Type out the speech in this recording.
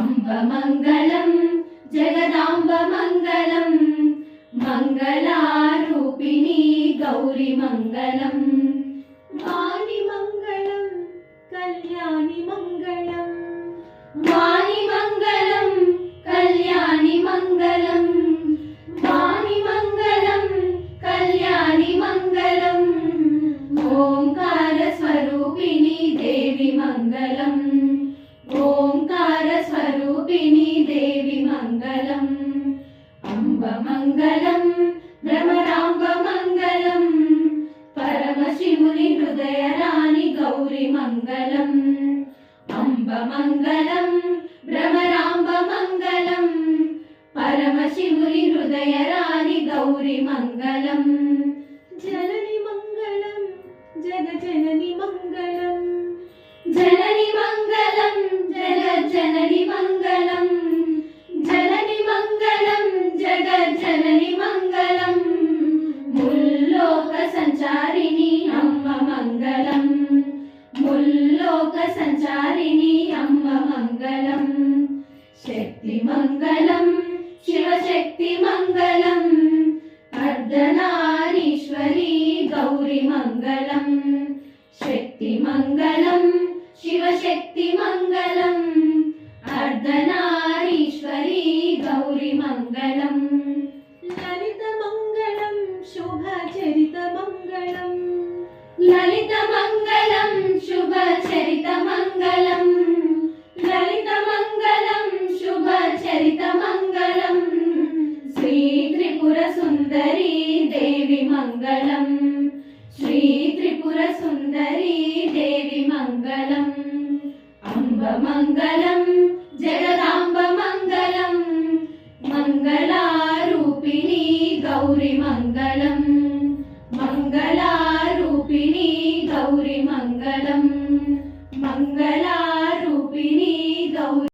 अम्ब मंगलम जगदाम्ब मंगलम मंगलारूपिणी गौरी मंगलम वाणी मंगलम कल्याणी मंगलम वाणी मंगलम कल्याणी मंगलम वाणी मंगलम कल्याणी मंगलम ओंकार स्वरूपिणी देवी मंगलम ओंकार स्वरूपिणी देवी मंगलम अम्ब मंगलम भ्रमराम्ब मंगलम परमशिवुनि हृदय राणि गौरी मंगलम अम्ब मंगलम भ्रमराम्ब मंगलम परमशिवुनि हृदय राणि गौरी मंगलम जननी मंगलम जगजननी मंगलम जननी मंगलम जगज्जननी मंगलम जननी मंगलम जगज्जननी मंगलम मुल्लोक संचारिणी अम्ब मंगलम मुल्लोक संचारिणी अम्ब मंगलम शक्ति मंगलम शिवशक्ति मंगलम अर्धनारीश्वरी गौरी मंगलम शक्ति मंगलम शिवशक्ति मंगलम अर्धनारीश्वरी गौरी मंगलम ललित मंगलम शुभचरित मंगलम ललित मंगलम शुभचरित मंगलम ललित मंगलम शुभचरित मंगलम श्री त्रिपुर सुंदरी देवी मंगलम श्री त्रिपुर सुंदरी देवी मंगलम अम्ब मंगलम जगदाम्ब मंगलम मंगलारूपिणी गौरी मंगलम मंगलारूपिणी गौरी मंगलम मंगला